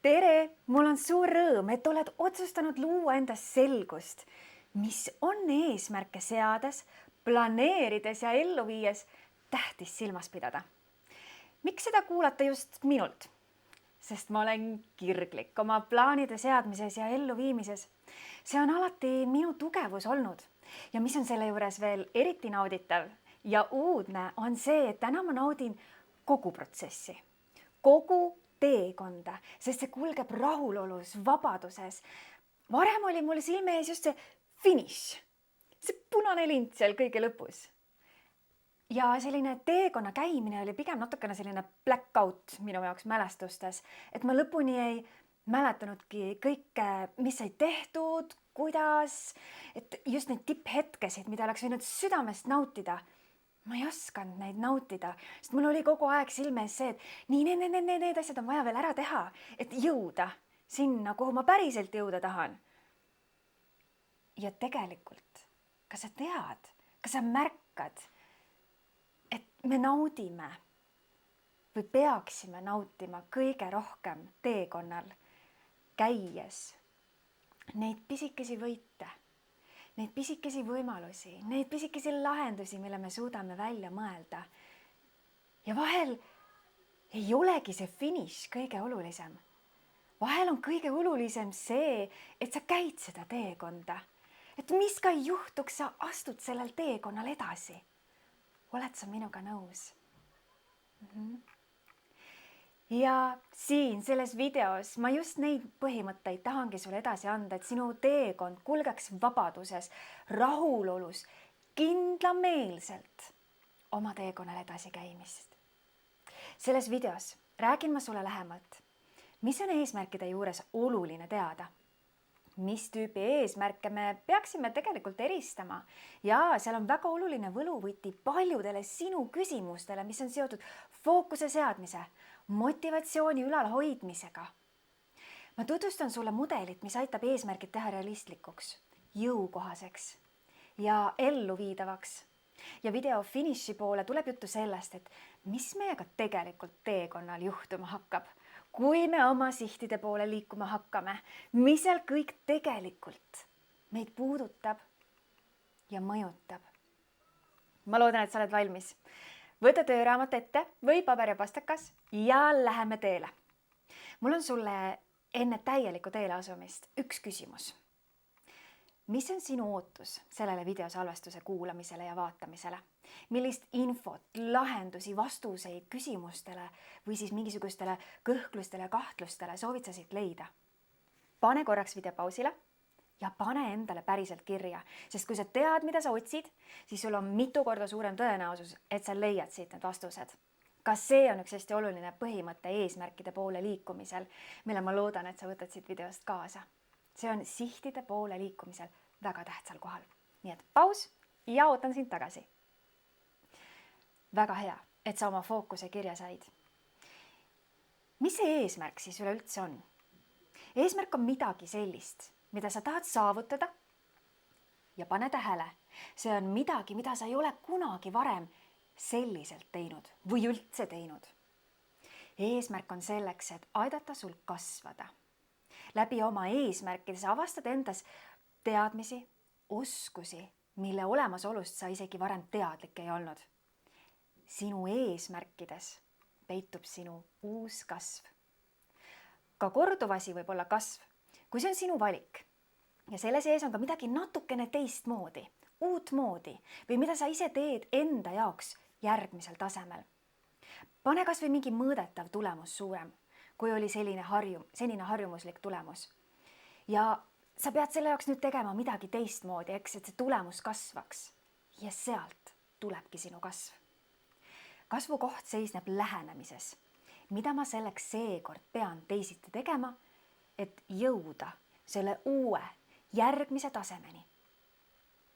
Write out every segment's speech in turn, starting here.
tere, mul on suur rõõm, et oled otsustanud luua endas selgust, mis on eesmärke seades, planeerides ja ellu viies tähtis silmas pidada. Miks seda kuulata just minult? Sest ma olen kirglik oma plaanide seadmises ja elluviimises. See on alati minu tugevus olnud ja mis on selle juures veel eriti nauditav ja uudne on see, et täna ma naudin kogu protsessi, kogu teekonda, sest see kulgeb rahulolus, vabaduses. Varem oli mul silme ees just see finiš, see punane lint seal kõige lõpus. Ja selline teekonna käimine oli pigem natukene selline blackout minu jaoks mälestustes, et ma lõpuni ei mäletanudki kõike, mis sai tehtud, kuidas, et just neid tipphetkesid, mida oleks võinud südamest nautida. Ma ei osanud neid nautida, sest mul oli kogu aeg silme ees see, et need asjad on vaja veel ära teha, et jõuda sinna, kuhu ma päriselt jõuda tahan. Ja tegelikult, kas sa tead, kas sa märkad, et me naudime või peaksime nautima kõige rohkem teekonnal käies neid pisikesi võite, neid pisikesi võimalusi, neid pisikesi lahendusi, mille me suudame välja mõelda. Ja vahel ei olegi see finiš kõige olulisem. Vahel on kõige olulisem see, et sa käid seda teekonda. Et mis ka ei juhtuks, sa astud sellel teekonnal edasi. Oled sa minuga nõus? Ja siin selles videos ma just neid põhimõtteid tahangi sulle edasi anda, et sinu teekond kulgeks vabaduses, rahulolus, kindlameelselt oma teekonnal edasi käimist. Selles videos räägin ma sulle lähemalt, mis on eesmärkide juures oluline teada, mis tüüpi eesmärke me peaksime tegelikult eristama ja seal on väga oluline võluvõti paljudele sinu küsimustele, mis on seotud fookuse seadmise, motivatsiooni ülalhoidmisega. Ma tutvustan sulle mudelit, mis aitab eesmärgid teha realistlikuks, jõukohaseks ja elluviidavaks. Ja video finiši poole tuleb juttu sellest, et mis meiega tegelikult teekonnal juhtuma hakkab, kui me oma sihtide poole liikuma hakkame, mis seal kõik tegelikult meid puudutab ja mõjutab. Ma loodan, et sa oled valmis. Võta tööraamat ette või paber ja pastakas ja läheme teele. Mul on sulle enne täielikku teele asumist üks küsimus. Mis on sinu ootus sellele videosalvestuse kuulamisele ja vaatamisele? Millist infot, lahendusi, vastuseid küsimustele või siis mingisugustele kõhklustele ja kahtlustele soovid sa siit leida? Pane korraks video pausile ja pane endale päriselt kirja, sest kui sa tead, mida sa otsid, siis sul on mitu korda suurem tõenäosus, et sa leiad siit need vastused. Ka see on üks hästi oluline põhimõte eesmärkide poole liikumisel, mille ma loodan, et sa võtad siit videost kaasa. See on sihtide poole liikumisel väga tähtsal kohal. Nii et paus ja ootan sind tagasi. Väga hea, et sa oma fookuse kirja said. Mis see eesmärk siis üleüldse on? Eesmärk on midagi sellist, mida sa tahad saavutada ja pane tähele, see on midagi, mida sa ei ole kunagi varem selliselt teinud või üldse teinud. Eesmärk on selleks, et aidata sul kasvada. Läbi oma eesmärkides avastad endas teadmisi, oskusi, mille olemasolust sa isegi varem teadlik ei olnud. Sinu eesmärkides peitub sinu uus kasv. Ka korduvasi võib olla kasv, kui see on sinu valik. Ja selle sees on ka midagi natukene teistmoodi, uutmoodi või mida sa ise teed enda jaoks järgmisel tasemel. Pane kas või mingi mõõdetav tulemus suurem, kui oli senine harjumuslik tulemus. Ja sa pead selle jaoks nüüd tegema midagi teistmoodi, eks, et see tulemus kasvaks. Ja sealt tulebki sinu kasv. Kasvu koht seisneb lähenemises, mida ma selleks seekord pean teisiti tegema, et jõuda selle uue, järgmise tasemeni.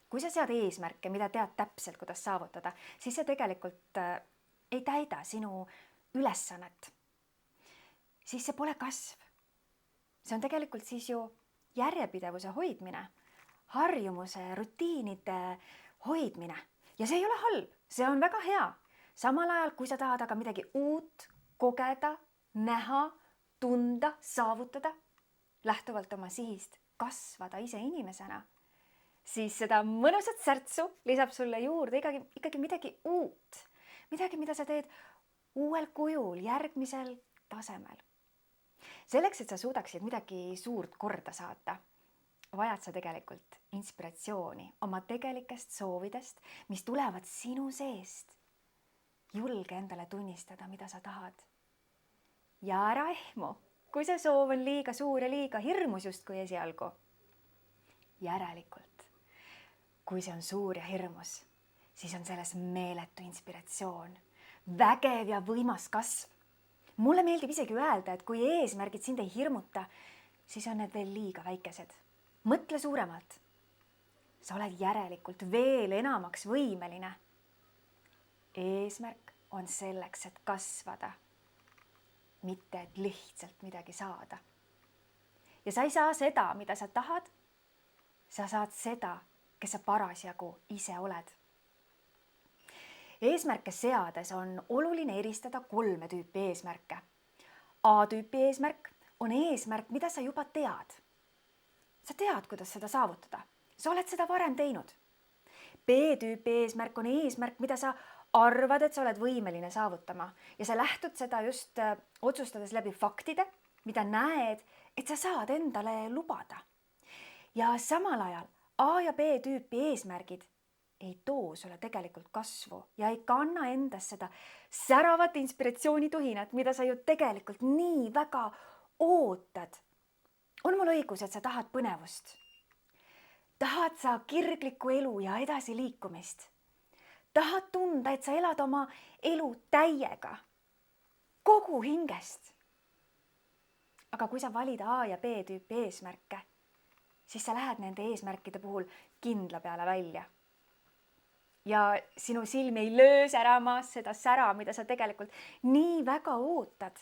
Kui sa sead eesmärke, mida tead täpselt, kuidas saavutada, siis see tegelikult ei täida sinu ülesannet. Siis see pole kasv. See on tegelikult siis ju järjepidevuse hoidmine, harjumuse, rutiinide hoidmine. Ja see ei ole halb, see on väga hea. Samal ajal, kui sa tahad aga midagi uut, kogeda, näha, tunda, saavutada, lähtuvalt oma sihist kasvada ise inimesena, siis seda mõnusat särtsu lisab sulle juurde ikkagi midagi uut, midagi, mida sa teed uuel kujul, järgmisel tasemel. Selleks, et sa suudaksid midagi suurt korda saata, vajad sa tegelikult inspiratsiooni oma tegelikest soovidest, mis tulevad sinu seest. Julge endale tunnistada, mida sa tahad. Ja ära ehmu, kui see soov on liiga suur ja liiga hirmus justkui esialgu. Järelikult, kui see on suur ja hirmus, siis on selles meeletu inspiratsioon, vägev ja võimas kasv. Mulle meeldib isegi öelda, et kui eesmärgid sind ei hirmuta, siis on need veel liiga väikesed. Mõtle suuremalt. Sa oled järelikult veel enamaks võimeline. Eesmärk on selleks, et kasvada, mitte et lihtsalt midagi saada. Ja sa ei saa seda, mida sa tahad. Sa saad seda, kes sa parasjagu ise oled. Eesmärke seades on oluline eristada 3 tüüpi eesmärke. A-tüüpi eesmärk on eesmärk, mida sa juba tead. Sa tead, kuidas seda saavutada. Sa oled seda varem teinud. B-tüüpi eesmärk on eesmärk, mida sa arvad, et sa oled võimeline saavutama. Ja sa lähtud seda just otsustades läbi faktide, mida näed, et sa saad endale lubada. Ja samal ajal A- ja B-tüüpi eesmärgid ei too sulle tegelikult kasvu ja ei kanna endas seda säravat inspiratsioonituhinat, mida sa ju tegelikult nii väga ootad. On mul õigus, et sa tahad põnevust? Tahad sa kirglikku elu ja edasi liikumist? Tahad tunda, et sa elad oma elu täiega, kogu hingest? Aga kui sa valid A- ja B-tüüpi eesmärke, siis sa lähed nende eesmärkide puhul kindla peale välja. Ja sinu silm ei löö säramas seda sära, mida sa tegelikult nii väga ootad.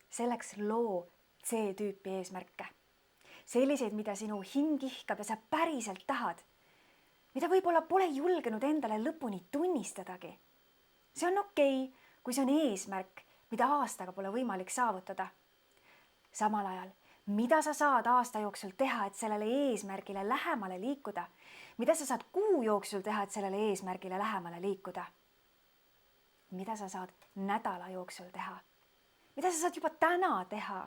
Selleks loo C-tüüpi eesmärke. Selliseid, mida sinu hing ihkab ja sa päriselt tahad. Mida võib-olla pole julgenud endale lõpuni tunnistadagi. See on okei, kui see on eesmärk, mida aastaga pole võimalik saavutada. Samal ajal, mida sa saad aasta jooksul teha, et sellele eesmärgile lähemale liikuda? Mida sa saad kuu jooksul teha, et sellele eesmärgile lähemale liikuda? Mida sa saad nädala jooksul teha? Mida sa saad juba täna teha?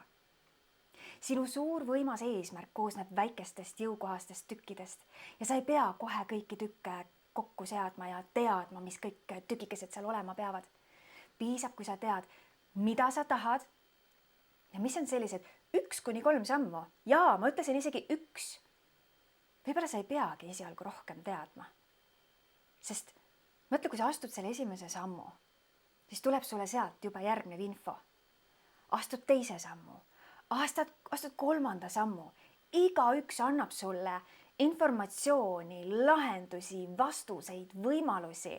Sinu suur võimas eesmärk koosneb väikestest jõukohastest tükkidest ja sa ei pea kohe kõiki tükke kokku seadma ja teadma, mis kõik tükikesed seal olema peavad. Piisab, kui sa tead, mida sa tahad ja mis on sellised 1-3 sammu. Jaa, ma ütlesin isegi 1. Võib-olla sa ei peagi esialgu rohkem teadma. Sest mõtle, kui sa astud selle esimese sammu, siis tuleb sulle sealt juba järgnev info. Astud teise sammu, astud 3. sammu. Igaüks annab sulle informatsiooni, lahendusi, vastuseid, võimalusi.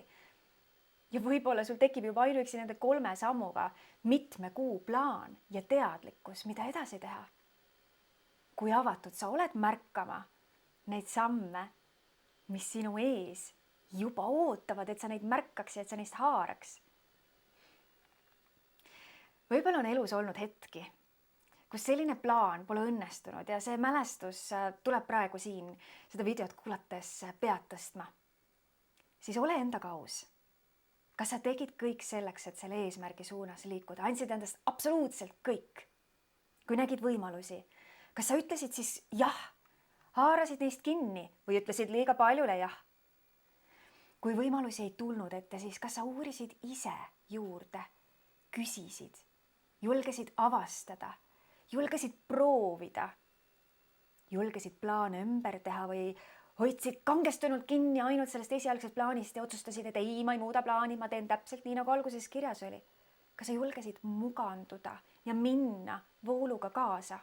Ja võib-olla sul tekib juba ainuüksi nende 3 sammuga mitme kuu plaan ja teadlikkus, mida edasi teha. Kui avatud sa oled märkama neid samme, mis sinu ees juba ootavad, et sa neid märkaks ja et sa neist haaraks. Võib-olla on elus olnud hetki, kus selline plaan pole õnnestunud ja see mälestus tuleb praegu siin seda videot kuulates pead tõstma. Siis ole endaga aus. Kas sa tegid kõik selleks, et selle eesmärgi suunas liikuda? Andsid endast absoluutselt kõik. Kui nägid võimalusi, kas sa ütlesid siis jah? Haarasid neist kinni või ütlesid liiga paljule jah? Kui võimalusi ei tulnud ette, siis kas sa uurisid ise juurde, küsisid, julgesid avastada, julgesid proovida, julgesid plaane ümber teha või hoidsid kangestunult kinni ainult sellest esialgsest plaanist ja otsustasid, et ei, ma ei muuda plaani, ma teen täpselt nii, nagu alguses kirjas oli. Kas sa julgesid muganduda ja minna vooluga kaasa?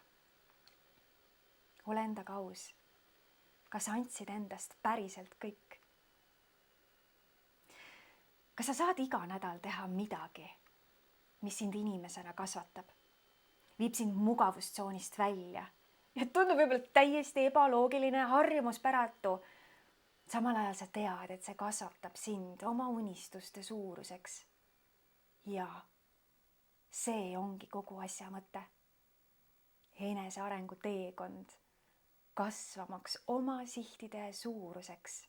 Ole endaga aus. Kas andsid endast päriselt kõik? Kas sa saad iga nädal teha midagi, mis sind inimesena kasvatab? Viib sind mugavustsoonist välja ja tundub võib-olla täiesti ebaloogiline, harjumuspäratu. Samal ajal sa tead, et see kasvatab sind oma unistuste suuruseks. Ja see ongi kogu asja mõte. enesearengu teekond, kasvamaks oma sihtide suuruseks,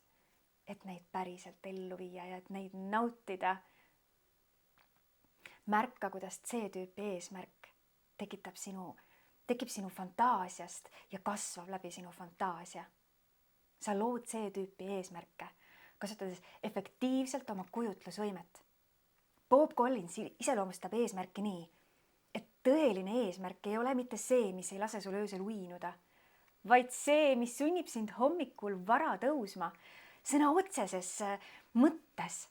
et neid päriselt ellu viia ja et neid nautida. Märka, kuidas C-tüüpi eesmärk tekib sinu fantaasiast ja kasvab läbi sinu fantaasia. Sa lood C-tüüpi eesmärke, kasutades efektiivselt oma kujutlusvõimet. Bob Collins iseloomustab eesmärki nii, et tõeline eesmärk ei ole mitte see, mis ei lase sul öösel uinuda, vaid see, mis sunnib sind hommikul vara tõusma, sõna otseses mõttes.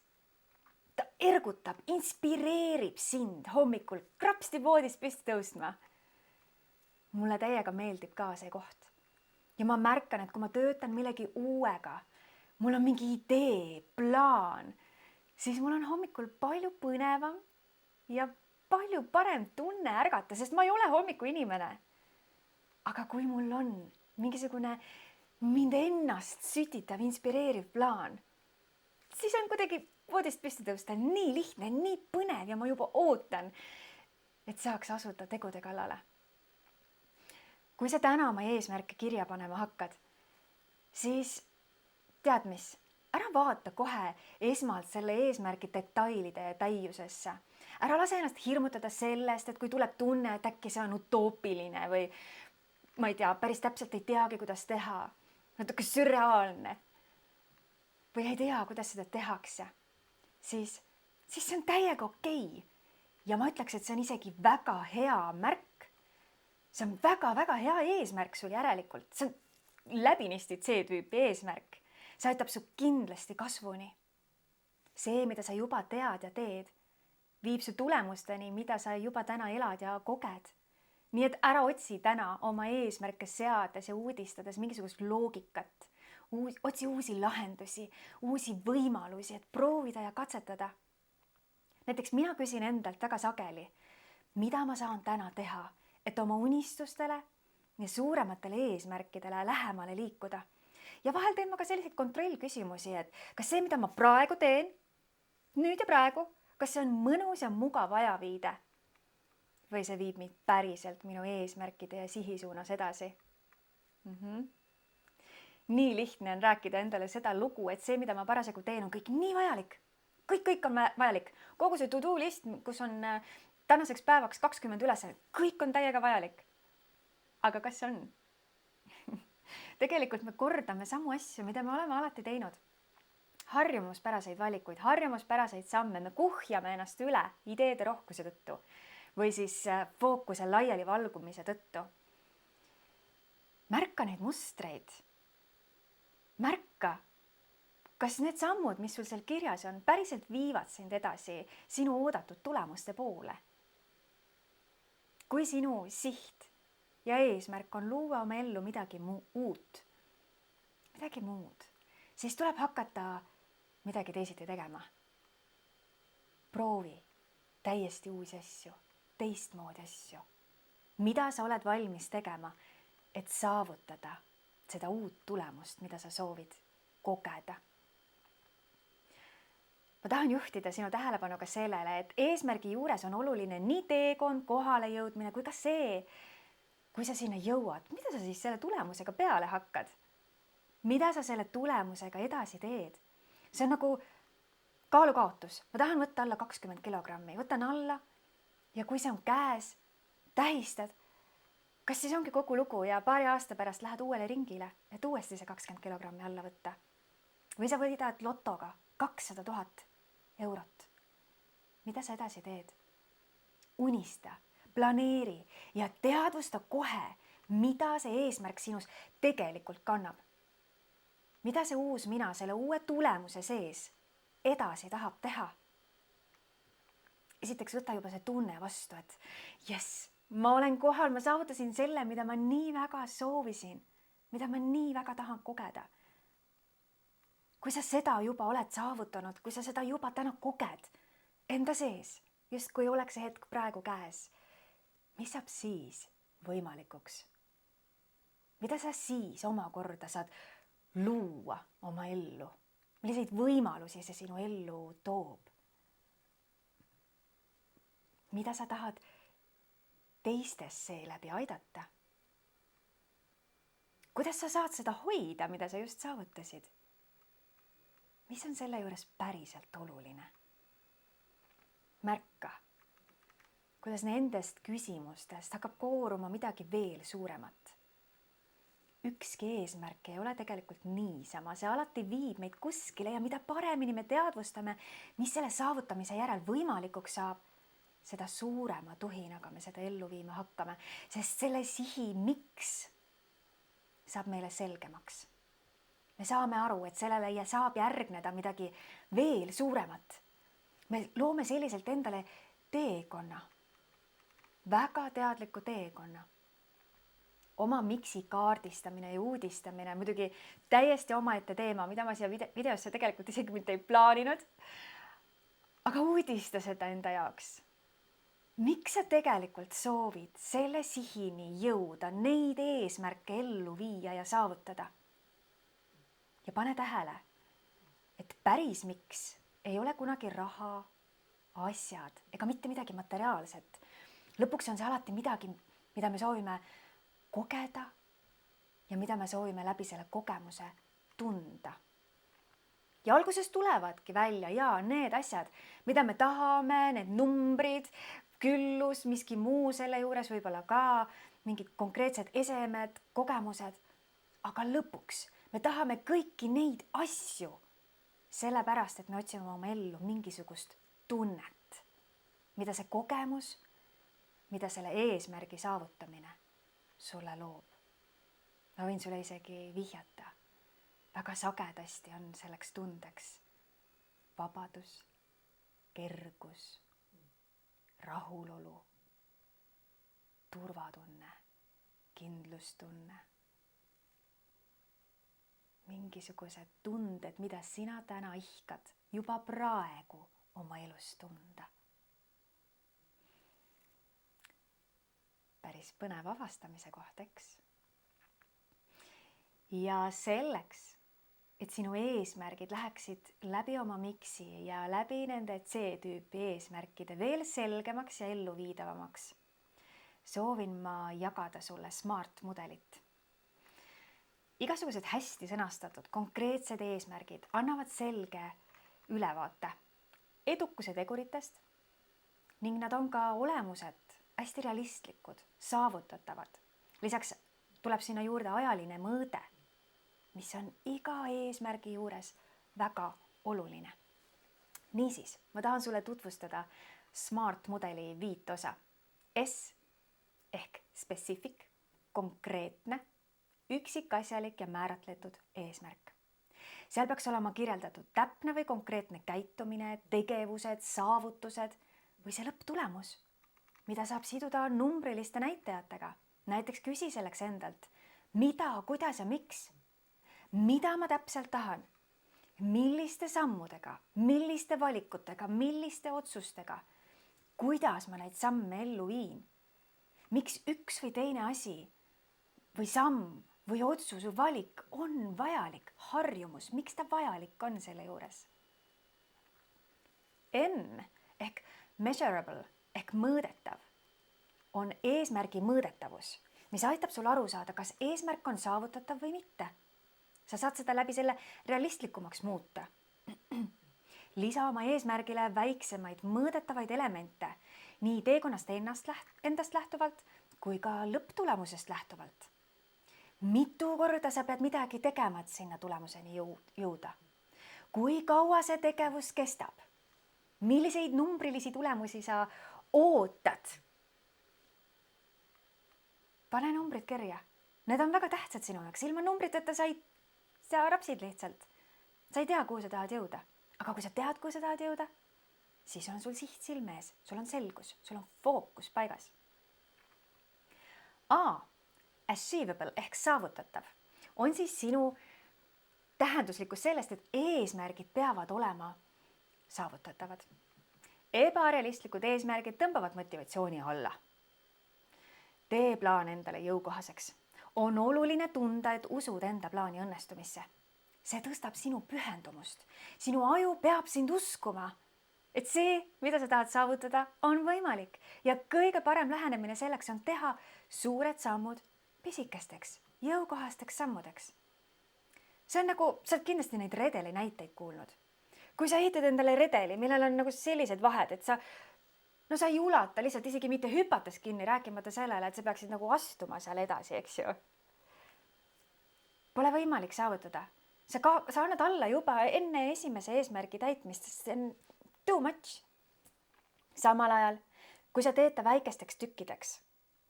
Ta ergutab, inspireerib sind hommikul krapsti voodist püsti tõusma. Mulle täiega meeldib ka see koht. Ja ma märkan, et kui ma töötan millegi uuega, mul on mingi idee, plaan, siis mul on hommikul palju põnevam ja palju parem tunne ärgata, sest ma ei ole hommikuinimene. Aga kui mul on mingisugune mind ennast sütitav, inspireeriv plaan, siis on kuidagi voodist püsti tõusta nii lihtne, nii põnev ja ma juba ootan, et saaks asuda tegude kallale. Kui sa täna oma eesmärke kirja panema hakkad, siis tead mis, ära vaata kohe esmalt selle eesmärgi detailide täiusesse. Ära lase ennast hirmutada sellest, et kui tuleb tunne, et äkki see on utoopiline või ma ei tea, päris täpselt ei teagi, kuidas teha, natuke sürreaalne või ei tea, kuidas seda tehakse, siis see on täiega okei. Ja ma ütleks, et see on isegi väga hea märk. See on väga-väga hea eesmärk sul järelikult. See on läbinisti C-tüüpi eesmärk. See aitab su kindlasti kasvuni. See, mida sa juba tead ja teed, viib su tulemusteni, mida sa juba täna elad ja koged. Nii et ära otsi täna oma eesmärke seades ja uudistades mingisugust loogikat. Otsi uusi lahendusi, uusi võimalusi, et proovida ja katsetada. Näiteks mina küsin endalt väga sageli, mida ma saan täna teha, et oma unistustele ja suurematele eesmärkidele lähemale liikuda. Ja vahel teen ma ka selliseid kontrollküsimusi, et kas see, mida ma praegu teen, nüüd ja praegu, kas see on mõnus ja mugav ajaviide või see viib mind päriselt minu eesmärkide ja sihi suunas edasi. Nii lihtne on rääkida endale seda lugu, et see, mida ma parasjagu teen, on kõik nii vajalik. Kõik on vajalik. Kogu see to-do list, kus on tänaseks päevaks 20 ülesannet, kõik on täiega vajalik. Aga kas on? Tegelikult me kordame samu asju, mida me oleme alati teinud. Harjumuspäraseid valikuid, harjumuspäraseid samme, me kuhjame ennast üle ideede rohkuse tõttu või siis fookuse laiali valgumise tõttu. Märka neid mustreid. Märka, kas need sammud, mis sul seal kirjas on, päriselt viivad sind edasi sinu oodatud tulemuste poole. Kui sinu siht ja eesmärk on luua oma ellu midagi uut, midagi muud, siis tuleb hakata midagi teisiti tegema. Proovi täiesti uusi asju, teistmoodi asju. Mida sa oled valmis tegema, et saavutada seda uut tulemust, mida sa soovid kogeda. Ma tahan juhtida sinu tähelepanu ka sellele, et eesmärgi juures on oluline nii teekond, kohale jõudmine kui ka see, kui sa sinna jõuad, mida sa siis selle tulemusega peale hakkad? Mida sa selle tulemusega edasi teed? See on nagu kaalukaotus. Ma tahan võtta alla 20 kilogrammi, võtan alla ja kui see on käes, tähistad, kas siis ongi kogu lugu ja paari aasta pärast lähed uuele ringile, et uuesti see 20 kilogrammi alla võtta. Või sa võidad lotoga 200 000 eurot. Mida sa edasi teed? Unista, planeeri ja teadvusta kohe, mida see eesmärk sinus tegelikult kannab. Mida see uus mina selle uue tulemuse sees edasi tahab teha? Esiteks võta juba see tunne vastu, et jess, ma olen kohal, ma saavutasin selle, mida ma nii väga soovisin, mida ma nii väga tahan kogeda. Kui sa seda juba oled saavutanud, kui sa seda juba täna koged enda sees, just kui oleks see hetk praegu käes, mis saab siis võimalikuks? Mida sa siis omakorda saad luua oma ellu? Milliseid võimalusi see sinu ellu toob? Mida sa tahad teistes seeläbi aidata? kuidas sa saad seda hoida, mida sa just saavutasid? Mis on selle juures päriselt oluline? Märka, kuidas nendest küsimustest hakkab kooruma midagi veel suuremat. Ükski eesmärk ei ole tegelikult niisama, see alati viib meid kuskile ja mida paremini me teadvustame, mis selle saavutamise järel võimalikuks saab, seda suurema tuhinaga me seda ellu viima hakkame, sest selle sihi miks saab meile selgemaks. Me saame aru, et sellele saab järgneda midagi veel suuremat. Me loome selliselt endale teekonna, väga teadliku teekonna. Oma miksi kaardistamine ja uudistamine, muidugi täiesti omaette teema, mida ma siia videosse tegelikult isegi mitte ei plaaninud. Aga uudista seda enda jaoks. Miks sa tegelikult soovid selle sihini jõuda, neid eesmärke ellu viia ja saavutada? Ja pane tähele, et päris miks ei ole kunagi raha, asjad ega mitte midagi materiaalset. Lõpuks on see alati midagi, mida me soovime kogeda ja mida me soovime läbi selle kogemuse tunda. Ja alguses tulevadki välja need asjad, mida me tahame, need numbrid, küllus, miski muu selle juures, võib-olla ka mingid konkreetsed esemed, kogemused. Aga lõpuks me tahame kõiki neid asju, sellepärast, et me otsime oma ellu mingisugust tunnet, mida see kogemus, mida selle eesmärgi saavutamine sulle loob. Ma võin sulle isegi vihjata. Väga sagedasti on selleks tundeks vabadus, kergus, rahulolu, turvatunne, kindlustunne. Mingisugused tunded, mida sina täna ihkad juba praegu oma elus tunda. Päris põnev avastamise koht, eks? Ja selleks, et sinu eesmärgid läheksid läbi oma miksi ja läbi nende C-tüüpi eesmärkide veel selgemaks ja elluviidavamaks, soovin ma jagada sulle SMART-mudelit. Igasugused hästi sõnastatud, konkreetsed eesmärgid annavad selge ülevaate edukuse teguritest ning nad on ka olemuselt hästi realistlikud, saavutatavad. Lisaks tuleb sinna juurde ajaline mõõde, mis on iga eesmärgi juures väga oluline. Niisiis, ma tahan sulle tutvustada SMART-mudeli 5 osa. S ehk specific, konkreetne, üksikasjalik ja määratletud eesmärk. Seal peaks olema kirjeldatud täpne või konkreetne käitumine, tegevused, saavutused või see lõpptulemus, mida saab siduda numbriliste näitajatega. Näiteks küsi selleks endalt, mida, kuidas ja miks? Mida ma täpselt tahan? Milliste sammudega, milliste valikutega, milliste otsustega? Kuidas ma neid samme ellu viin? Miks üks või teine asi või samm või otsus või valik on vajalik? Harjumus, miks ta vajalik on selle juures? M ehk measurable ehk mõõdetav on eesmärgi mõõdetavus, mis aitab sul aru saada, kas eesmärk on saavutatav või mitte. Sa saad seda läbi selle realistlikumaks muuta. Lisa oma eesmärgile väiksemaid mõõdetavaid elemente nii teekonnast endast lähtuvalt kui ka lõpptulemusest lähtuvalt. Mitu korda sa pead midagi tegema, et sinna tulemuseni jõuda? Kui kaua see tegevus kestab? Milliseid numbrilisi tulemusi sa ootad? Pane numbrid kirja. Need on väga tähtsad sinu jaoks. Ilma numbriteta sa rapsid lihtsalt. Sa ei tea, kuhu sa tahad jõuda. Aga kui sa tead, kuhu sa tahad jõuda, siis on sul siht silme ees. Sul on selgus, sul on fookus paigas. Achievable ehk saavutatav on siis sinu tähenduslikkus sellest, et eesmärgid peavad olema saavutatavad. Ebarealistlikud eesmärgid tõmbavad motivatsiooni alla. Tee plaan endale jõukohaseks. On oluline tunda, et usud enda plaani õnnestumisse. See tõstab sinu pühendumust. Sinu aju peab sind uskuma, et see, mida sa tahad saavutada, on võimalik. Ja kõige parem lähenemine selleks on teha suured sammud pisikesteks jõukohasteks sammudeks. See on nagu, sa oled kindlasti neid redeli näiteid kuulnud. Kui sa ehitad endale redeli, millel on nagu sellised vahed, et sa ei ulata lihtsalt isegi mitte hüpates kinni, rääkimata sellele, et sa peaksid nagu astuma seal edasi, eks ju. Pole võimalik saavutada. Sa annad alla juba enne esimese eesmärgi täitmist, sest see on too much. Samal ajal, kui sa teed ta väikesteks tükkideks,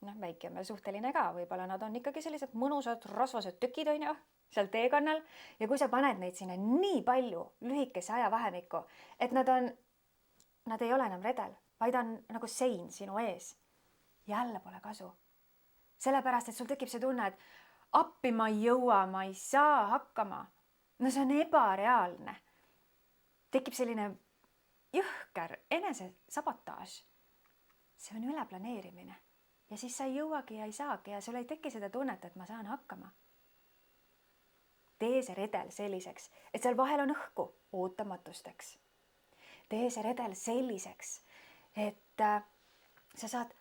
väike on veel suhteline ka, võib-olla nad on ikkagi sellised mõnusad rasvased tükid, on ju, seal teekonnal, ja kui sa paned neid sinna nii palju lühikese ajavahemikku, et nad ei ole enam redel, vaid on nagu sein sinu ees. Jälle pole kasu. Sellepärast, et sul tekib see tunne, et appi ma ei jõua, ma ei saa hakkama. No see on ebareaalne. Tekib selline jõhker enesesabotaaž. See on üleplaneerimine. Ja siis sa ei jõuagi ja ei saagi ja sul ei teki seda tunnet, et ma saan hakkama. Tee see redel selliseks, et seal vahel on õhku ootamatusteks. Tee see redel selliseks, et sa saad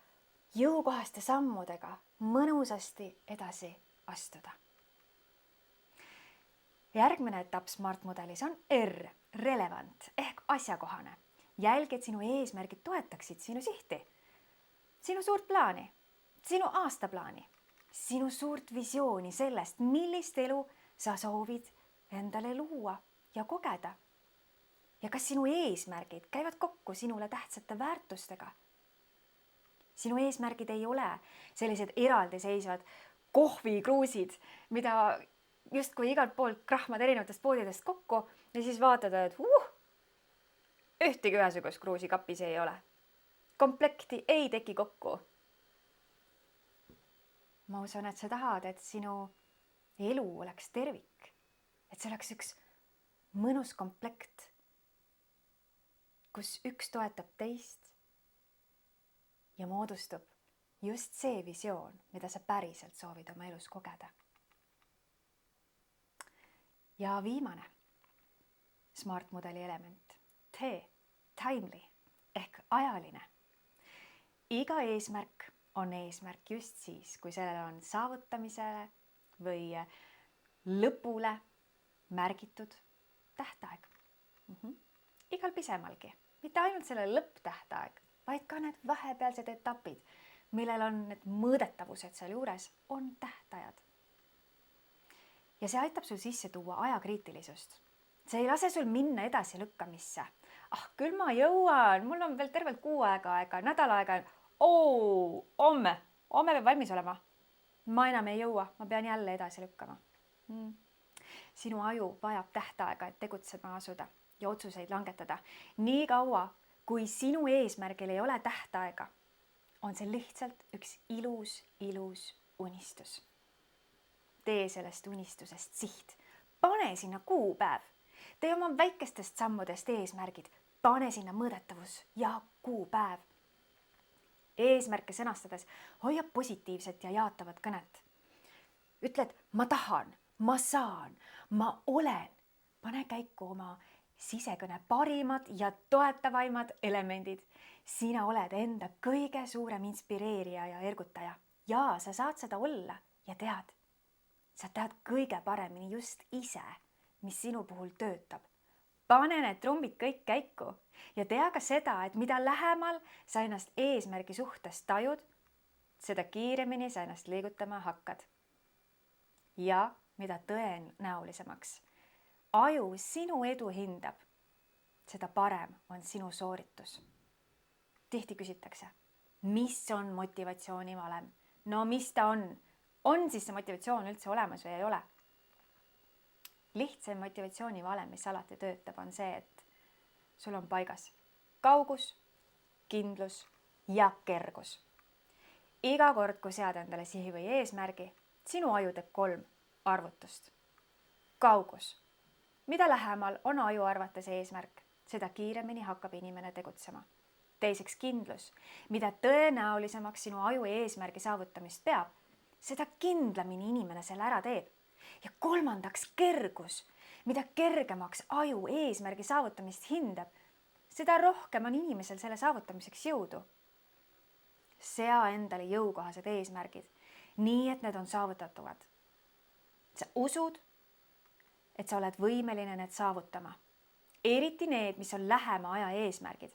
jõukohaste sammudega mõnusasti edasi astuda. Järgmine etapp SMART-mudelis on R, relevant ehk asjakohane. Jälgi, et sinu eesmärgid toetaksid sinu sihti, sinu suurt plaani, sinu aastaplaani, sinu suurt visiooni sellest, millist elu sa soovid endale luua ja kogeda. Ja kas sinu eesmärgid käivad kokku sinule tähtsate väärtustega? Sinu eesmärgid ei ole sellised eraldiseisvad kohvikruusid, mida justkui igalt poolt krahmad erinevatest poodidest kokku ja siis vaatad, et ühtegi ühesugust kruusi kapis ei ole. Komplekti ei teki kokku. Ma usun, et sa tahad, et sinu elu oleks tervik, et see oleks üks mõnus komplekt, kus üks toetab teist ja moodustub just see visioon, mida sa päriselt soovid oma elus kogeda. Ja viimane SMART-mudeli element, T, timely ehk ajaline. Iga eesmärk on eesmärk just siis, kui sellel on saavutamisele või lõpule märgitud tähtaeg. Igal pisemalgi, mitte ainult selle lõpptähtaeg, vaid ka need vahepealsed etapid, millel on need mõõdetavused seal juures, on tähtajad. Ja see aitab sul sisse tuua ajakriitilisust. See ei lase sul minna edasi lükkamisse. Küll ma jõuan, mul on veel tervelt kuu aega, nädal aega. Homme peab valmis olema. Ma enam ei jõua, ma pean jälle edasi lükkama. Sinu aju vajab tähtaega, et tegutsema asuda ja otsuseid langetada. Nii kaua, kui sinu eesmärgil ei ole tähtaega, on see lihtsalt üks ilus unistus. Tee sellest unistusest siht. Pane sinna kuupäev. Tee oma väikestest sammudest eesmärgid. Pane sinna mõõdetavus ja kuupäev. Eesmärke sõnastades hoia positiivset ja jaatavat kõnet. Ütled, ma tahan, ma saan, ma olen. Pane käiku oma sisekõne parimad ja toetavaimad elemendid. Sina oled enda kõige suurem inspireerija ja ergutaja. Ja sa saad seda olla ja tead. Sa tead kõige paremini just ise, mis sinu puhul töötab. Pane need trumbid kõik käiku ja tea ka seda, et mida lähemal sa ennast eesmärgi suhtes tajud, seda kiiremini sa ennast liigutama hakkad. Ja mida tõenäolisemaks aju sinu edu hindab, seda parem on sinu sooritus. Tihti küsitakse, mis on motivatsiooni valem? No mis ta on? On siis see motivatsioon üldse olemas või ei ole? Lihtsam motivatsiooni valem, mis alati töötab, on see, et sul on paigas kaugus, kindlus ja kergus. Iga kord, kui sead endale sihi või eesmärgi, sinu aju teeb 3 arvutust. Kaugus. Mida lähemal on aju arvates eesmärk, seda kiiremini hakkab inimene tegutsema. Teiseks kindlus. Mida tõenäolisemaks sinu aju eesmärgi saavutamist peab, seda kindlamini inimene selle ära teeb. Ja 3. kergus. Mida kergemaks aju eesmärgi saavutamist hindab, seda rohkem on inimesel selle saavutamiseks jõudu. Sea endale jõukohased eesmärgid, nii et need on saavutatavad. sa usud, et sa oled võimeline need saavutama. Eriti need, mis on lähema aja eesmärgid.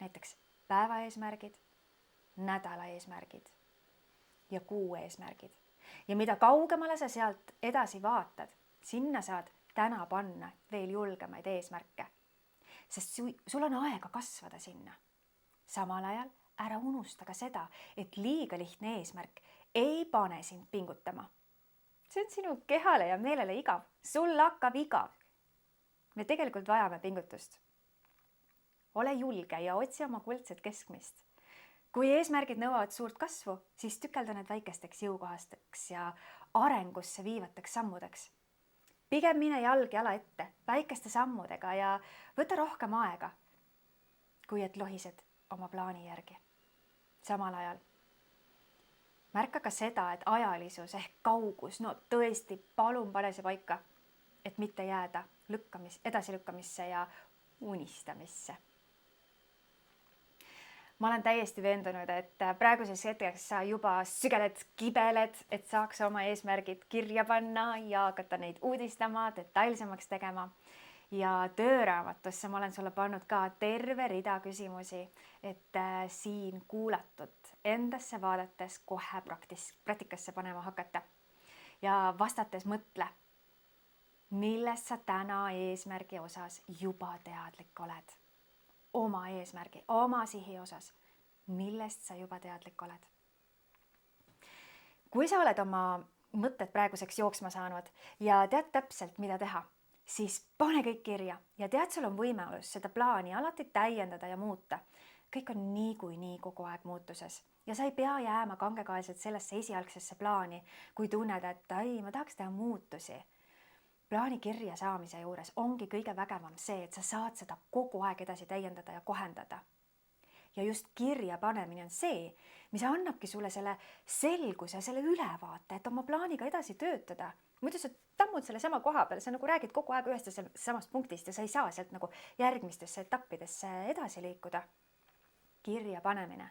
Näiteks päeva eesmärgid, nädala eesmärgid ja kuu eesmärgid. Ja mida kaugemale sa sealt edasi vaatad, sinna saad täna panna veel julgemaid eesmärke. Sest sul on aega kasvada sinna. Samal ajal ära unusta ka seda, et liiga lihtne eesmärk ei pane sind pingutama. See on sinu kehale ja meelele igav. Sul hakkab igav. Me tegelikult vajame pingutust. Ole julge ja otsi oma kuldset keskmist. Kui eesmärgid nõuavad suurt kasvu, siis tükelda need väikesteks jõukohasteks ja arengusse viivateks sammudeks. Pigem mine jalg jala ette väikeste sammudega ja võta rohkem aega, kui et lohised oma plaani järgi. Samal ajal märka ka seda, et ajalisus ehk kaugus, no tõesti, palun pane see paika, et mitte jääda edasilükkamisse ja unistamisse. Ma olen täiesti veendunud, et praeguses hetkeks sa juba sügeled, kibeled, et saaks oma eesmärgid kirja panna ja hakata neid uudistama, detailsemaks tegema. Ja tööraamatusse ma olen sulle pannud ka terve rida küsimusi, et siin kuulatud endasse vaadates kohe praktikasse panema hakata. Ja vastates mõtle, millest sa täna eesmärgi osas juba teadlik oled. Oma eesmärgi, oma sihi osas, millest sa juba teadlik oled. Kui sa oled oma mõtted praeguseks jooksma saanud ja tead täpselt, mida teha, siis pane kõik kirja ja tead, sul on võimalus seda plaani alati täiendada ja muuta. Kõik on niikuinii kogu aeg muutuses ja sa ei pea jääma kangekaelselt sellesse esialgsesse plaani, kui tunned, et ma tahaks teha muutusi. Plaani kirja saamise juures ongi kõige vägevam see, et sa saad seda kogu aeg edasi täiendada ja kohendada. Ja just kirja panemine on see, mis annabki sulle selle selguse, selle ülevaate, et oma plaaniga edasi töötada. Muidu sa tammud selle sama koha peal, sa nagu räägid kogu aeg ühest ja samast punktist ja sa ei saa sealt nagu järgmistesse etappidesse edasi liikuda. Kirja panemine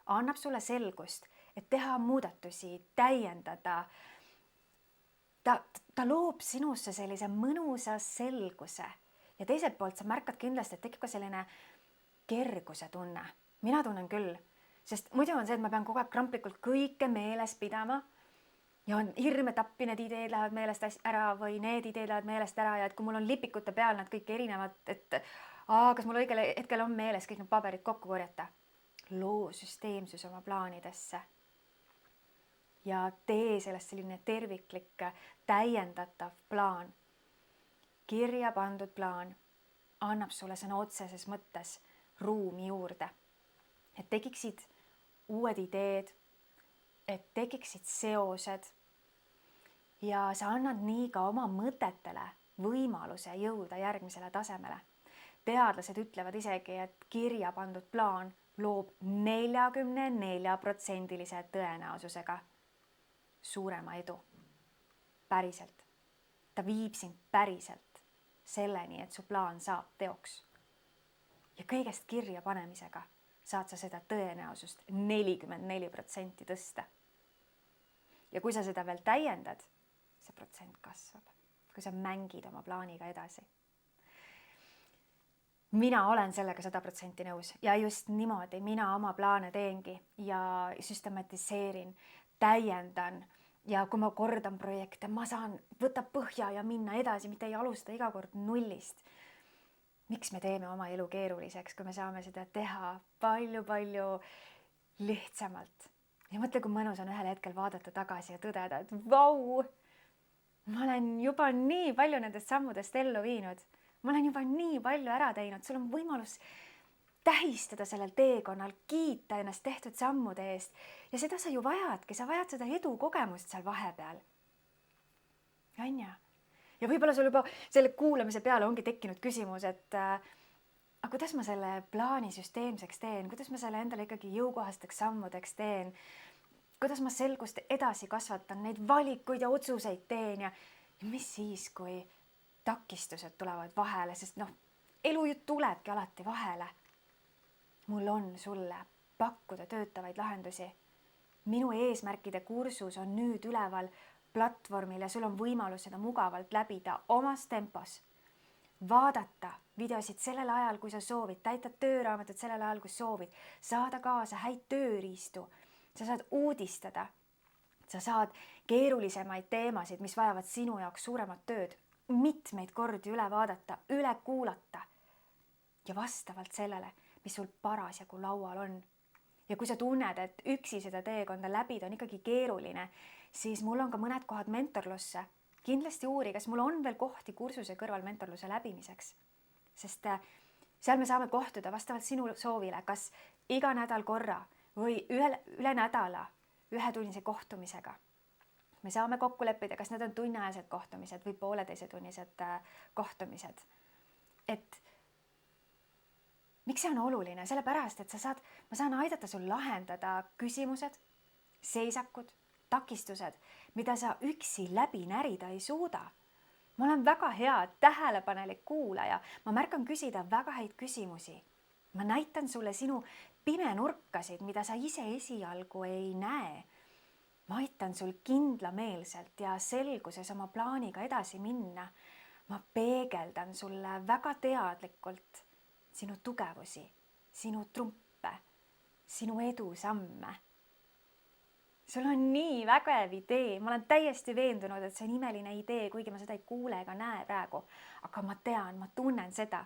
annab sulle selgust, et teha muudatusi, täiendada. Ta loob sinusse sellise mõnusa selguse ja teiselt poolt sa märkad kindlasti, et tekib ka selline kerguse tunne. Mina tunnen küll, sest muidu on see, et ma pean kogu aeg kramplikult kõike meeles pidama ja on hirm, et appi need ideed lähevad meelest ära või need ideed lähevad meelest ära ja et kui mul on lipikute peal nad kõik erinevad, et kas mul õigel hetkel on meeles kõik need paberid kokku korjata. Loo süsteemsus oma plaanidesse ja tee sellest selline terviklik, täiendatav plaan. Kirja pandud plaan annab sulle sõna otseses mõttes ruumi juurde, et tekiksid uued ideed, et tekiksid seosed ja sa annad nii ka oma mõtetele võimaluse jõuda järgmisele tasemele. Teadlased ütlevad isegi, et kirja pandud plaan loob 44% tõenäosusega suurema edu. Päriselt. Ta viib sind päriselt selleni, et su plaan saab teoks. Ja kõigest kirja panemisega saad sa seda tõenäosust 44% tõsta. Ja kui sa seda veel täiendad, see protsent kasvab, kui sa mängid oma plaaniga edasi. Mina olen sellega 100% nõus ja just niimoodi mina oma plaane teengi ja süstematiseerin, täiendan ja kui ma kordan projekte, ma saan võtta põhja ja minna edasi, mitte ei alusta iga kord nullist. Miks me teeme oma elu keeruliseks, kui me saame seda teha palju-palju lihtsamalt? Ja mõtle, kui mõnus on ühel hetkel vaadata tagasi ja tõdeda, et vau, ma olen juba nii palju nendest sammudest ellu viinud. Ma olen juba nii palju ära teinud, sul on võimalus tähistada sellel teekonnal, kiita ennast tehtud sammude eest ja seda sa ju vajadki, sa vajad seda edukogemust seal vahepeal. Anja. Ja võib-olla sul juba selle kuulamise peale ongi tekkinud küsimus, et kuidas ma selle plaani süsteemseks teen, kuidas ma selle endale ikkagi jõukohasteks sammudeks teen, kuidas ma selgust edasi kasvatan, neid valikuid ja otsuseid teen ja mis siis, kui takistused tulevad vahele, sest elu ju tulebki alati vahele. Mul on sulle pakkuda töötavaid lahendusi. Minu eesmärkide kursus on nüüd üleval platvormil ja sul on võimalus seda mugavalt läbida omas tempos. Vaadata videosid sellel ajal, kui sa soovid, täita tööraamatut sellel ajal, kui soovid, saada kaasa häid tööriistu, sa saad uudistada, sa saad keerulisemaid teemasid, mis vajavad sinu jaoks suuremat tööd, mitmeid kordi üle vaadata, üle kuulata ja vastavalt sellele, mis sul parasjagu laual on. Ja kui sa tunned, et üksi seda teekonda läbida on ikkagi keeruline, siis mul on ka mõned kohad mentorlusse. Kindlasti uuri, kas mul on veel kohti kursuse kõrval mentorluse läbimiseks, sest seal me saame kohtuda vastavalt sinu soovile, kas iga nädal korra või üle nädala ühetunnise kohtumisega. Me saame kokku leppida, kas need on tunniajased kohtumised või pooleteisetunnised kohtumised. Et miks see on oluline? Sellepärast, et ma saan aidata sul lahendada küsimused, seisakud, takistused, mida sa üksi läbi närida ei suuda. Ma olen väga hea tähelepanelik kuulaja. Ma märkan küsida väga häid küsimusi. Ma näitan sulle sinu pimenurkasid, mida sa ise esialgu ei näe. Ma aitan sul kindlameelselt ja selguses oma plaaniga edasi minna. Ma peegeldan sulle väga teadlikult sinu tugevusi, sinu trumpe, sinu edusamme. Sul on nii vägev idee, ma olen täiesti veendunud, et see on imeline idee, kuigi ma seda ei kuule ega näe praegu, aga ma tean, ma tunnen seda.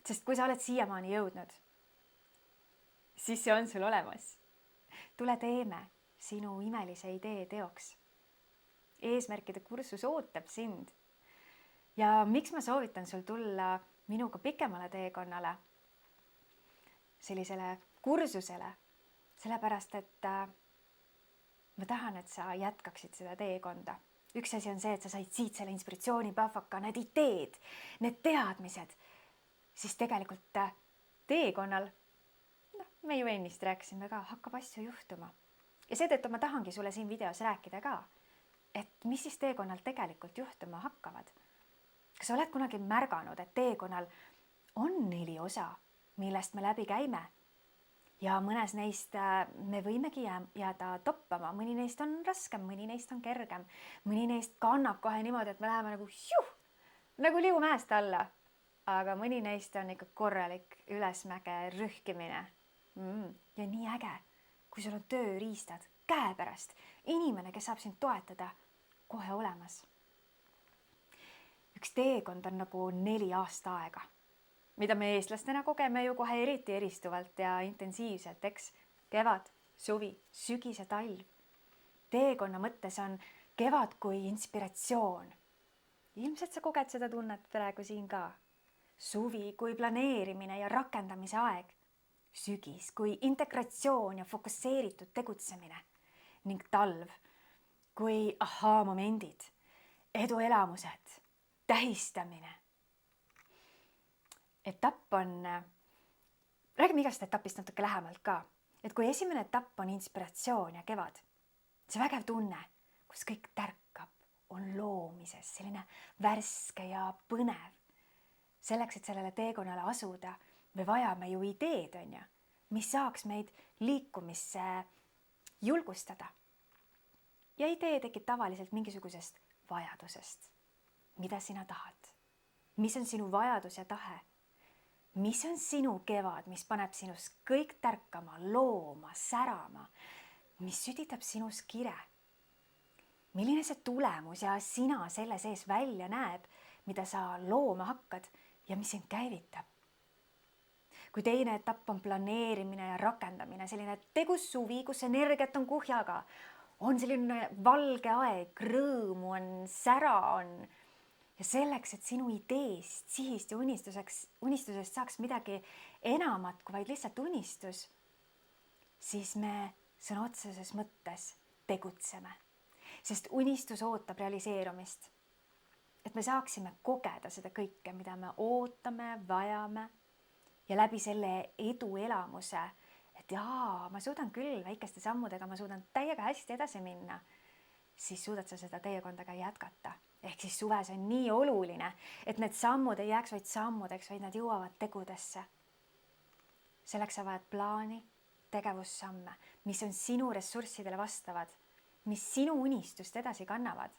Sest kui sa oled siiamaani jõudnud, siis see on sul olemas. Tule teeme sinu imelise idee teoks. Eesmärkide kursus ootab sind. Ja miks ma soovitan sul tulla minuga pikemale teekonnale, sellisele kursusele, sellepärast, et ma tahan, et sa jätkaksid seda teekonda. Üks asi on see, et sa said siit selle inspiratsioonipahvaka, need ideed, need teadmised, siis tegelikult teekonnal, me ju ennist rääkisime ka, hakkab asju juhtuma. Ja seetõttu ma tahangi sulle siin videos rääkida ka, et mis siis teekonnal tegelikult juhtuma hakkavad. Kas oled kunagi märganud, et teekonnal on 4 osa, millest me läbi käime? Ja mõnes neist me võimegi jääda toppama. Mõni neist on raskem, mõni neist on kergem. Mõni neist kannab kohe niimoodi, et me läheme nagu liumäest alla. Aga mõni neist on ikka korralik ülesmäge rühkimine. Ja nii äge, kui sul on tööriistad käepärast. Inimene, kes saab sind toetada, kohe olemas. Üks teekond on nagu 4 aasta aega, mida me eestlastena kogeme ju kohe eriti eristuvalt ja intensiivselt, eks? Kevad, suvi, sügis ja talv. Teekonna mõttes on kevad kui inspiratsioon. Ilmselt sa koged seda tunnet praegu siin ka. Suvi kui planeerimine ja rakendamise aeg. Sügis kui integratsioon ja fokusseeritud tegutsemine. Ning talv kui ahaa-momendid, eduelamused, tähistamine. Etapp on, räägime igast etapist natuke lähemalt ka, et kui esimene etapp on inspiratsioon ja kevad, see vägev tunne, kus kõik tärkab, on loomises, selline värske ja põnev. Selleks, et sellele teekonnale asuda, me vajame ju ideed, mis saaks meid liikumisse julgustada. Ja idee tekib tavaliselt mingisugusest vajadusest. Mida sina tahad? Mis on sinu vajadus ja tahe? Mis on sinu kevad, mis paneb sinus kõik tärkama, looma, särama, mis süditab sinus kire? Milline see tulemus ja sina selle sees välja näeb, mida sa looma hakkad ja mis sind käivitab? Kui teine etapp on planeerimine ja rakendamine, selline tegus suvi, kus energiat on kuhjaga, on selline valge aeg, rõõmu on, sära on. Ja selleks, et sinu ideest, sihist ja unistusest saaks midagi enamat kui vaid lihtsalt unistus, siis me sõna otseses mõttes tegutseme. Sest unistus ootab realiseerumist. Et me saaksime kogeda seda kõike, mida me ootame, vajame ja läbi selle eduelamuse, et ma suudan küll väikeste sammudega, ma suudan täiega hästi edasi minna, siis suudad sa seda teekonda ka jätkata. Ehk siis suves on nii oluline, et need sammud ei jääks vaid sammudeks, vaid nad jõuavad tegudesse. Selleks sa vajad plaani, tegevussamme, mis on sinu ressurssidele vastavad mis sinu unistust edasi kannavad.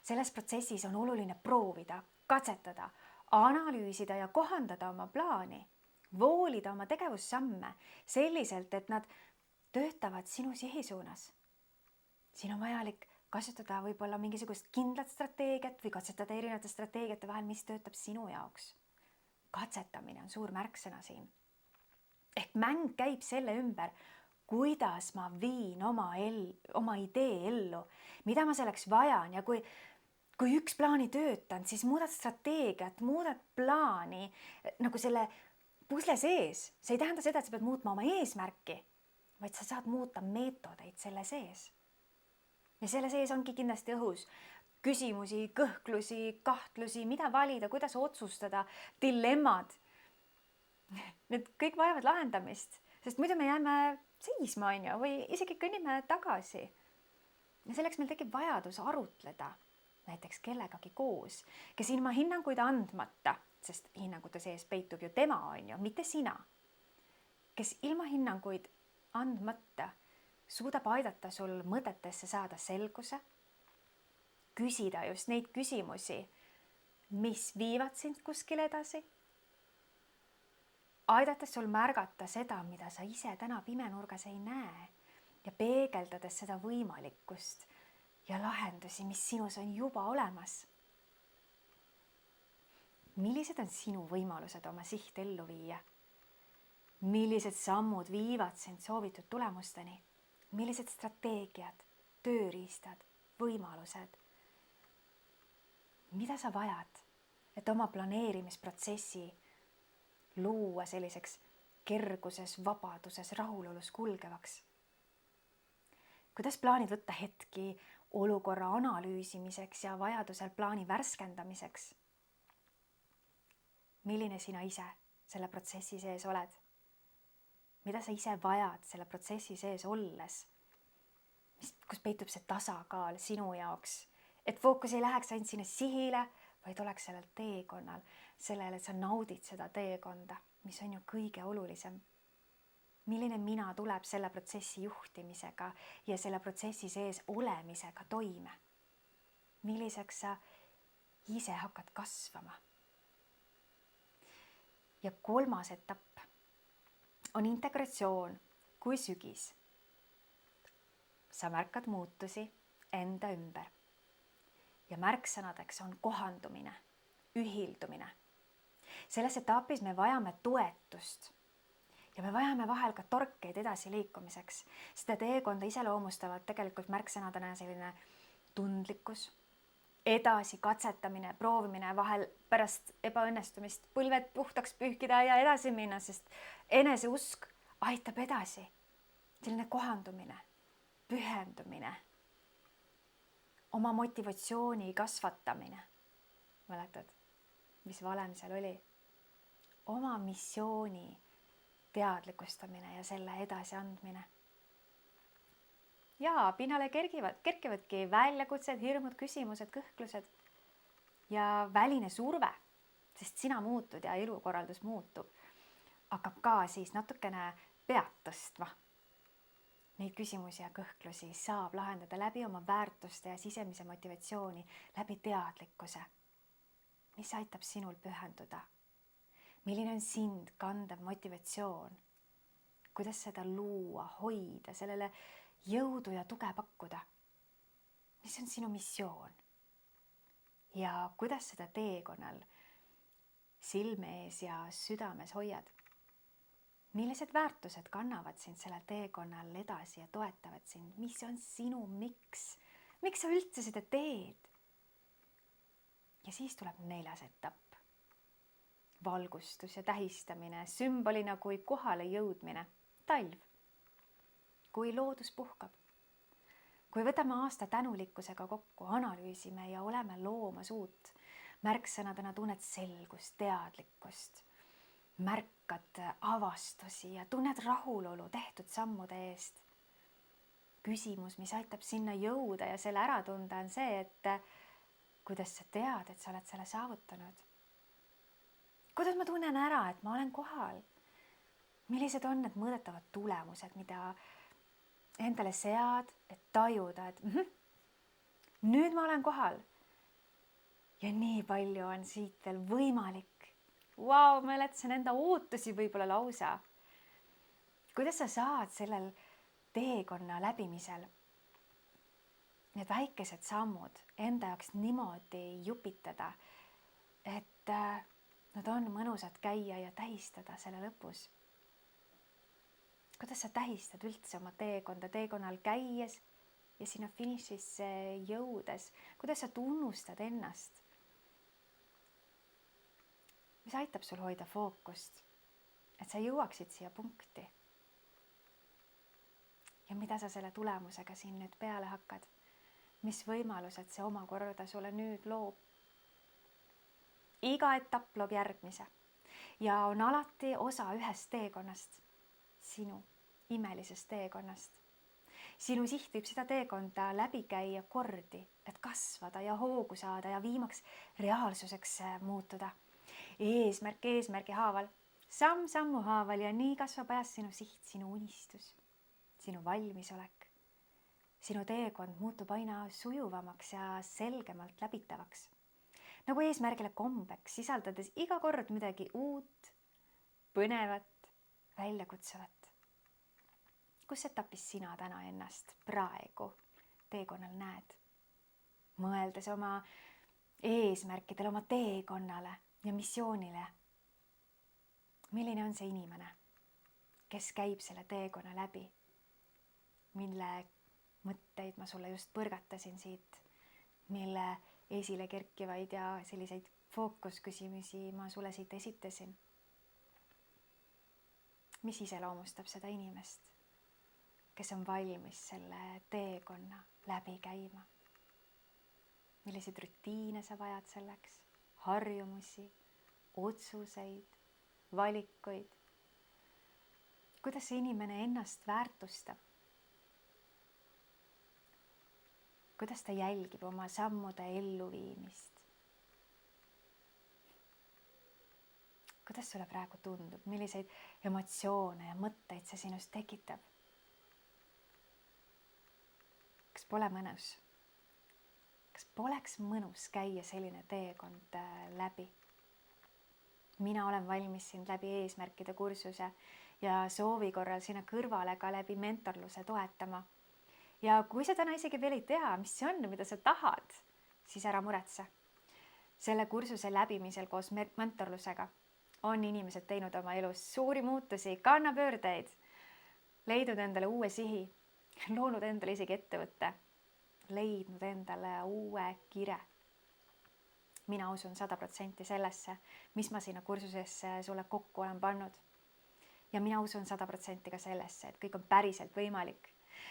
Selles protsessis on oluline proovida, katsetada, analüüsida ja kohandada oma plaani, voolida oma tegevussamme selliselt, et nad töötavad sinu sihi suunas. Siin on vajalik kasutada võib-olla mingisugust kindlat strateegiat või katsetada erinevate strateegiate vahel, mis töötab sinu jaoks. Katsetamine on suur märksõna siin. Ehk mäng käib selle ümber, kuidas ma viin oma idee ellu, mida ma selleks vajan ja kui üks plaan ei töötanud, siis muudad strateegiat, muudad plaani nagu selle pusle sees. See ei tähenda seda, et sa pead muutma oma eesmärki, vaid sa saad muuta meetodeid selle sees. Ja selle sees ongi kindlasti õhus küsimusi, kõhklusi, kahtlusi, mida valida, kuidas otsustada, dilemmad. Need kõik vajavad lahendamist, sest muidu me jääme seisma või isegi kõnnime tagasi. Ja selleks meil tekib vajadus arutleda näiteks kellegagi koos, kes ilma hinnanguid andmata, sest hinnangute sees peitub ju tema, mitte sina, kes ilma hinnanguid andmata suudab aidata sul mõtetesse saada selguse, küsida just neid küsimusi, mis viivad sind kuskile edasi, aidates sul märgata seda, mida sa ise täna pimenurgas ei näe ja peegeldades seda võimalikkust ja lahendusi, mis sinus on juba olemas. Millised on sinu võimalused oma siht ellu viia? Millised sammud viivad sind soovitud tulemusteni? Millised strateegiad, tööriistad, võimalused? Mida sa vajad, et oma planeerimisprotsessi luua selliseks kerguses, vabaduses, rahulolus kulgevaks? Kuidas plaanid võtta hetki olukorra analüüsimiseks ja vajadusel plaani värskendamiseks? Milline sina ise selle protsessi sees oled? Mida sa ise vajad selle protsessi sees olles? Kus peitub see tasakaal sinu jaoks? Et fookus ei läheks ainult sinna sihile, vaid oleks sellel teekonnal, sellele, et sa naudid seda teekonda, mis on ju kõige olulisem. Milline mina tuleb selle protsessi juhtimisega ja selle protsessi sees olemisega toime? Milliseks sa ise hakkad kasvama? Ja 3. etapp on integratsioon kui sügis. Sa märkad muutusi enda ümber. Ja märksõnadeks on kohandumine, ühildumine. Selles etapis me vajame toetust ja me vajame vahel ka torkeid edasi liikumiseks. Seda teekonda iseloomustavad tegelikult märksõnadena selline tundlikkus, edasi katsetamine, proovimine, vahel pärast ebaõnnestumist põlved puhtaks pühkida ja edasi minna, sest eneseusk aitab edasi. Selline kohandumine, pühendumine, oma motivatsiooni kasvatamine. Mäletad, mis valem seal oli? Oma missiooni teadlikustamine ja selle edasi andmine. Ja pinnale kerkivadki väljakutsed, hirmud, küsimused, kõhklused ja väline surve, sest sina muutud ja elukorraldus muutub. Hakkab ka siis natukene pead tõstma. Neid küsimusi ja kõhklusi saab lahendada läbi oma väärtuste ja sisemise motivatsiooni, läbi teadlikkuse, mis aitab sinul pühenduda. Milline on sind kandev motivatsioon? Kuidas seda luua, hoida, sellele jõudu ja tuge pakkuda? Mis on sinu missioon? Ja kuidas seda teekonnal silme ees ja südames hoiad? Millised väärtused kannavad sind sellel teekonnal edasi ja toetavad sind? Mis on sinu miks? Miks sa üldse seda teed? Ja siis tuleb 4. etapp. Valgustus ja tähistamine, sümbolina kui kohale jõudmine, talv. Kui loodus puhkab. Kui võtame aasta tänulikkusega kokku, analüüsime ja oleme loomas uut. Märksõnadena tunned selgust, teadlikkust. Märkad avastusi ja tunned rahulolu tehtud sammude eest. Küsimus, mis aitab sinna jõuda ja selle ära tunda, on see, et kuidas sa tead, et sa oled selle saavutanud? Kuidas ma tunnen ära, et ma olen kohal? Millised on need mõõdetavad tulemused, mida endale sead, et tajuda, et nüüd ma olen kohal. Ja nii palju on siit veel võimalik. Vau, ma ületasin enda ootusi võib-olla lausa. Kuidas sa saad sellel teekonna läbimisel need väikesed sammud enda jaoks niimoodi jupitada, et nad on mõnusad käia ja tähistada selle lõpus. Kuidas sa tähistad üldse oma teekonda teekonnal käies ja sinna finišisse jõudes? Kuidas sa tunnustad ennast? Mis aitab sul hoida fookust, et sa jõuaksid siia punkti? Ja mida sa selle tulemusega siin nüüd peale hakkad? Mis võimalused see omakorda sulle nüüd loob? Iga etapp loob järgmise ja on alati osa ühest teekonnast, sinu imelisest teekonnast. Sinu siht võib seda teekonda läbi käia kordi, et kasvada ja hoogu saada ja viimaks reaalsuseks muutuda. Eesmärk eesmärgi haaval, samm sammu haaval ja nii kasvab ajas sinu siht, sinu unistus, sinu valmisolek. Sinu teekond muutub aina sujuvamaks ja selgemalt läbitavaks. Nagu eesmärgile kombeks, sisaldades iga kord midagi uut, põnevat, väljakutsuvat. Kus etapis sina täna ennast praegu teekonnal näed? Mõeldes oma eesmärkidele, oma teekonnale ja missioonile. Milline on see inimene, kes käib selle teekonna läbi? Mille mõtteid ma sulle just põrgatasin siit, mille esile kerkivaid ja selliseid fookusküsimusi ma sulle siit esitasin. Mis iseloomustab seda inimest, kes on valmis selle teekonna läbi käima? Milliseid rutiine sa vajad selleks? Harjumusi, otsuseid, valikuid? Kuidas see inimene ennast väärtustab? Kuidas ta jälgib oma sammude elluviimist? Kuidas sulle praegu tundub? Milliseid emotsioone ja mõtteid see sinust tekitab? Kas pole mõnus? Kas poleks mõnus käia selline teekond läbi? Mina olen valmis sind läbi eesmärkide kursuse ja soovi korral sinna kõrvale ka läbi mentorluse toetama. Ja kui sa täna isegi veel ei tea, mis see on, mida sa tahad, siis ära muretse. Selle kursuse läbimisel koos mentorlusega on inimesed teinud oma elus suuri muutusi, kannapöördeid, leidnud endale uue sihi, loonud endale isegi ettevõtte, leidnud endale uue kire. Mina usun 100% sellesse, mis ma sinna kursusesse sulle kokku olen pannud. Ja mina usun 100% ka sellesse, et kõik on päriselt võimalik.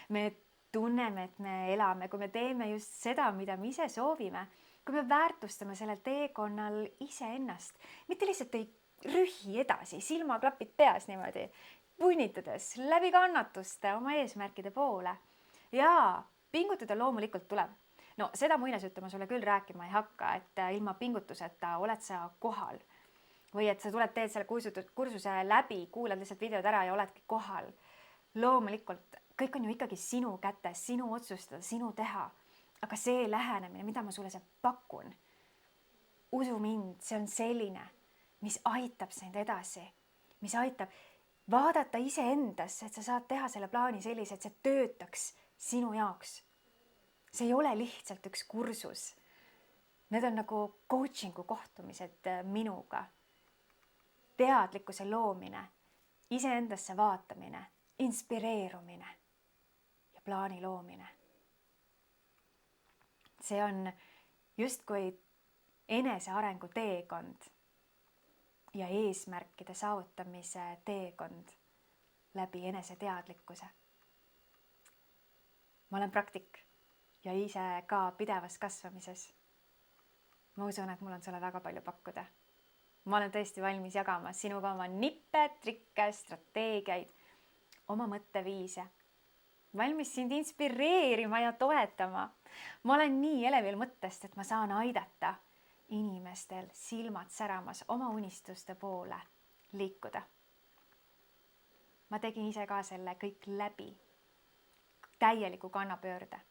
Me tunneme, et me elame, kui me teeme just seda, mida me ise soovime, kui me väärtustame sellel teekonnal iseennast, mitte lihtsalt ei rühi edasi, silmaklapid peas niimoodi, punnitades läbi kannatuste oma eesmärkide poole. Ja pingutada loomulikult tuleb. No seda muinasjuttu ma sulle küll rääkima ei hakka, et ilma pingutuseta oled sa kohal. Või et sa tuled, teed selle kursuse läbi, kuulad lihtsalt videod ära ja oledki kohal. Loomulikult, kõik on ju ikkagi sinu kätes, sinu otsustada, sinu teha. Aga see lähenemine, mida ma sulle pakun, usu mind, see on selline, mis aitab sind edasi, mis aitab vaadata iseendasse, et sa saad teha selle plaani sellise, et see töötaks sinu jaoks. See ei ole lihtsalt üks kursus. Need on nagu coachingu kohtumised minuga. Teadlikkuse loomine, iseendasse vaatamine, inspireerumine ja plaani loomine. See on justkui enesearengu teekond ja eesmärkide saavutamise teekond läbi eneseteadlikkuse. Ma olen praktik ja ise ka pidevas kasvamises. Ma usun, et mul on sulle väga palju pakkuda. Ma olen tõesti valmis jagama sinuga oma nippe, trikke, strateegiaid, oma mõtteviise. Valmis sind inspireerima ja toetama. Ma olen nii elevil mõttest, et ma saan aidata inimestel silmad säramas oma unistuste poole liikuda. Ma tegin ise ka selle kõik läbi. täieliku kannapöörde.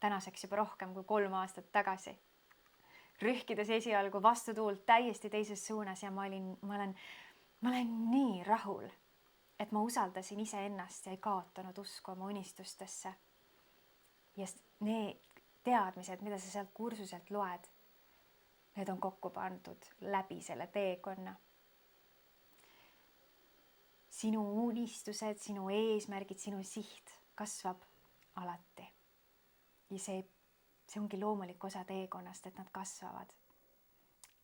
Tänaseks juba rohkem kui 3 aastat tagasi. Rühkides esialgu vastutuult täiesti teises suunas ja ma olen nii rahul, et ma usaldasin iseennast ja ei kaotanud usku oma unistustesse. Ja need teadmised, mida sa sealt kursuselt loed, need on kokku pandud läbi selle teekonna. Sinu unistused, sinu eesmärgid, sinu siht kasvab alati. Ja see ongi loomulik osa teekonnast, et nad kasvavad.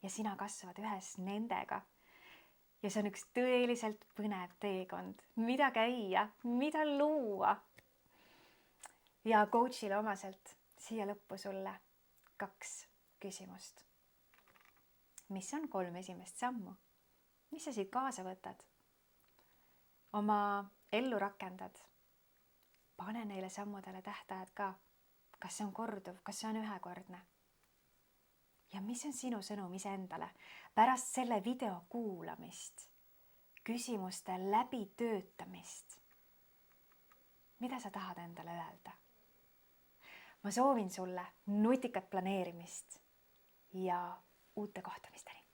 Ja sina kasvad ühes nendega. Ja see on üks tõeliselt põnev teekond, mida käia, mida luua. Ja coachile omaselt siia lõppu sulle 2 küsimust. Mis on 3 esimest sammu? Mis sa siit kaasa võtad? Oma ellu rakendad. Pane neile sammudele tähtajad ka. Kas see on korduv, kas see on ühekordne? Ja mis on sinu sõnum iseendale pärast selle video kuulamist, küsimuste läbitöötamist? Mida sa tahad endale öelda? Ma soovin sulle nutikat planeerimist ja uute kohtumisteni.